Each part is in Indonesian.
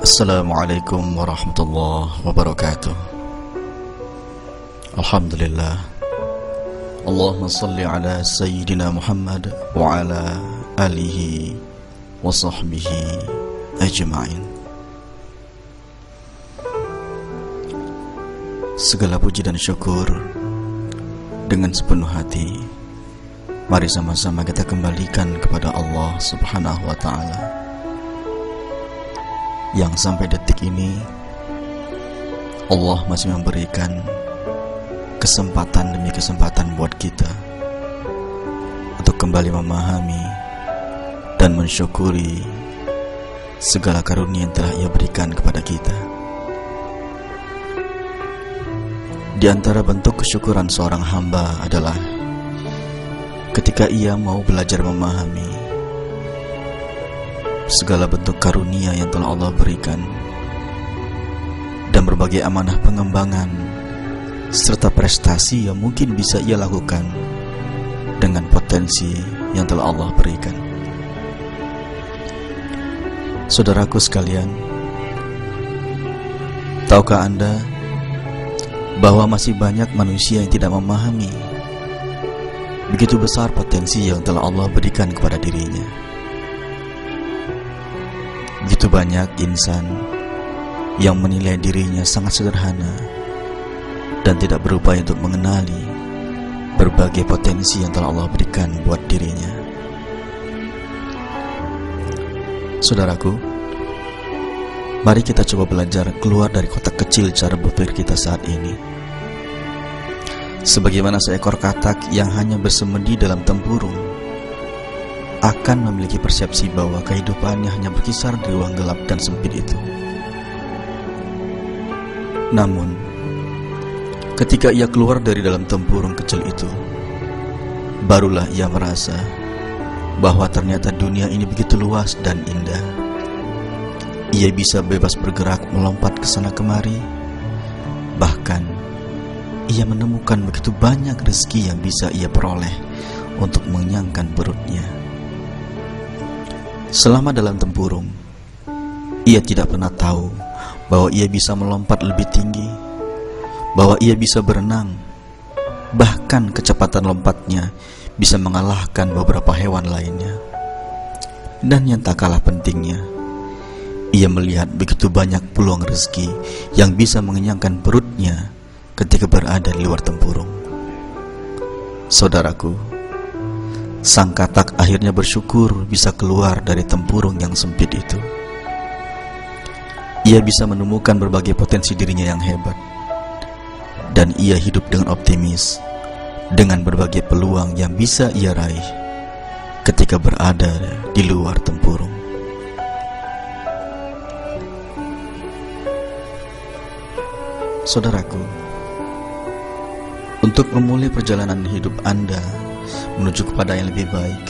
Assalamualaikum warahmatullahi wabarakatuh. Alhamdulillah. Allahumma salli ala Sayyidina Muhammad wa ala alihi wa sahbihi ajma'in. Segala puji dan syukur dengan sepenuh hati, mari sama-sama kita kembalikan kepada Allah Subhanahu wa ta'ala, yang sampai detik ini Allah masih memberikan kesempatan demi kesempatan buat kita untuk kembali memahami dan mensyukuri segala karunia yang telah Ia berikan kepada kita. Di antara bentuk kesyukuran seorang hamba adalah ketika ia mau belajar memahami segala bentuk karunia yang telah Allah berikan dan berbagai amanah pengembangan serta prestasi yang mungkin bisa ia lakukan dengan potensi yang telah Allah berikan. Saudaraku sekalian, tahukah Anda bahwa masih banyak manusia yang tidak memahami begitu besar potensi yang telah Allah berikan kepada dirinya? Begitu banyak insan yang menilai dirinya sangat sederhana dan tidak berupaya untuk mengenali berbagai potensi yang telah Allah berikan buat dirinya. Saudaraku, mari kita coba belajar keluar dari kotak kecil cara berpikir kita saat ini. Sebagaimana seekor katak yang hanya bersemedi dalam tempurung akan memiliki persepsi bahwa kehidupannya hanya berkisar di ruang gelap dan sempit itu. Namun, ketika ia keluar dari dalam tempurung kecil itu, barulah ia merasa bahwa ternyata dunia ini begitu luas dan indah. Ia bisa bebas bergerak melompat ke sana kemari. Bahkan, ia menemukan begitu banyak rezeki yang bisa ia peroleh untuk mengenyangkan perutnya. Selama dalam tempurung, ia tidak pernah tahu bahwa ia bisa melompat lebih tinggi, bahwa ia bisa berenang, bahkan kecepatan lompatnya bisa mengalahkan beberapa hewan lainnya. Dan yang tak kalah pentingnya, ia melihat begitu banyak peluang rezeki yang bisa mengenyangkan perutnya ketika berada di luar tempurung. Saudaraku, sang katak akhirnya bersyukur bisa keluar dari tempurung yang sempit itu. Ia bisa menemukan berbagai potensi dirinya yang hebat, dan ia hidup dengan optimis dengan berbagai peluang yang bisa ia raih ketika berada di luar tempurung. Saudaraku, untuk memulai perjalanan hidup Anda menuju kepada yang lebih baik,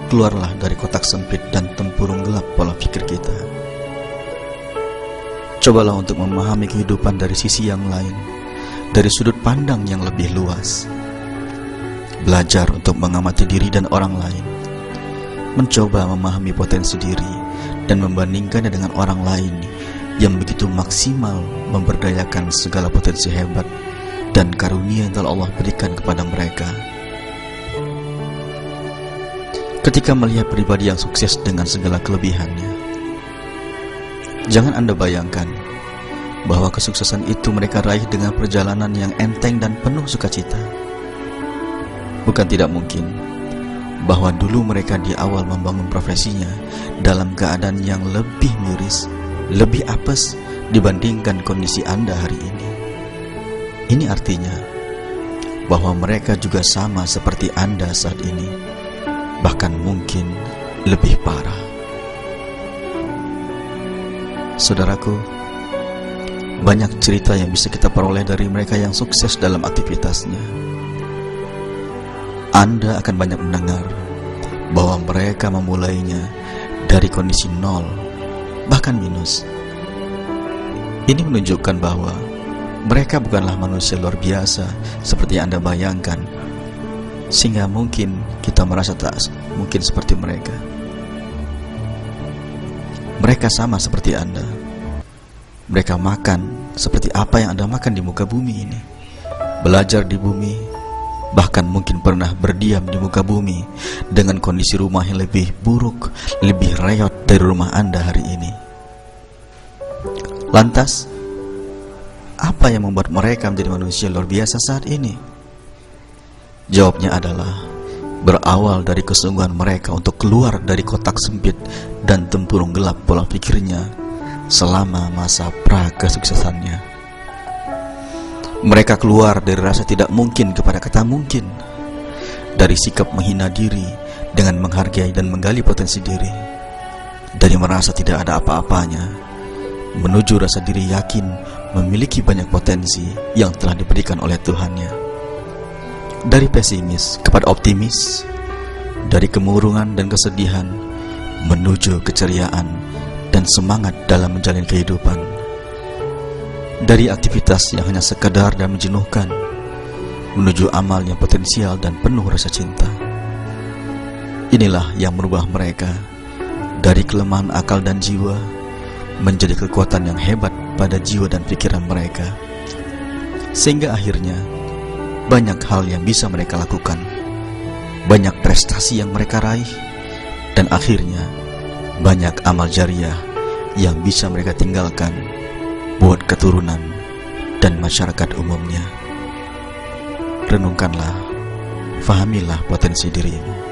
keluarlah dari kotak sempit dan tempurung gelap pola pikir kita. Cobalah untuk memahami kehidupan dari sisi yang lain, dari sudut pandang yang lebih luas. Belajar untuk mengamati diri dan orang lain, mencoba memahami potensi diri dan membandingkannya dengan orang lain yang begitu maksimal memberdayakan segala potensi hebat dan karunia yang telah Allah berikan kepada mereka. Ketika melihat pribadi yang sukses dengan segala kelebihannya, jangan Anda bayangkan bahwa kesuksesan itu mereka raih dengan perjalanan yang enteng dan penuh sukacita. Bukan tidak mungkin bahwa dulu mereka di awal membangun profesinya dalam keadaan yang lebih miris, lebih apes dibandingkan kondisi Anda hari ini. Ini artinya bahwa mereka juga sama seperti Anda saat ini, bahkan mungkin lebih parah. Saudaraku, banyak cerita yang bisa kita peroleh dari mereka yang sukses dalam aktivitasnya. Anda akan banyak mendengar bahwa mereka memulainya dari kondisi nol, bahkan minus. Ini menunjukkan bahwa mereka bukanlah manusia luar biasa seperti yang Anda bayangkan, sehingga mungkin kita merasa tak mungkin seperti mereka. Mereka sama seperti Anda. Mereka makan seperti apa yang Anda makan di muka bumi ini, belajar di bumi, bahkan mungkin pernah berdiam di muka bumi dengan kondisi rumah yang lebih buruk, lebih reot dari rumah Anda hari ini. Lantas, apa yang membuat mereka menjadi manusia luar biasa saat ini? Jawabnya adalah berawal dari kesungguhan mereka untuk keluar dari kotak sempit dan tempurung gelap pola pikirnya selama masa pra-kesuksesannya. Mereka keluar dari rasa tidak mungkin kepada kata mungkin, dari sikap menghina diri dengan menghargai dan menggali potensi diri, dari merasa tidak ada apa-apanya menuju rasa diri yakin memiliki banyak potensi yang telah diberikan oleh Tuhannya. Dari pesimis kepada optimis, dari kemurungan dan kesedihan menuju keceriaan dan semangat dalam menjalani kehidupan, dari aktivitas yang hanya sekadar dan menjenuhkan menuju amal yang potensial dan penuh rasa cinta. Inilah yang merubah mereka dari kelemahan akal dan jiwa menjadi kekuatan yang hebat pada jiwa dan pikiran mereka, sehingga akhirnya banyak hal yang bisa mereka lakukan, banyak prestasi yang mereka raih, dan akhirnya banyak amal jariah yang bisa mereka tinggalkan buat keturunan dan masyarakat umumnya. Renungkanlah, fahamilah potensi dirimu.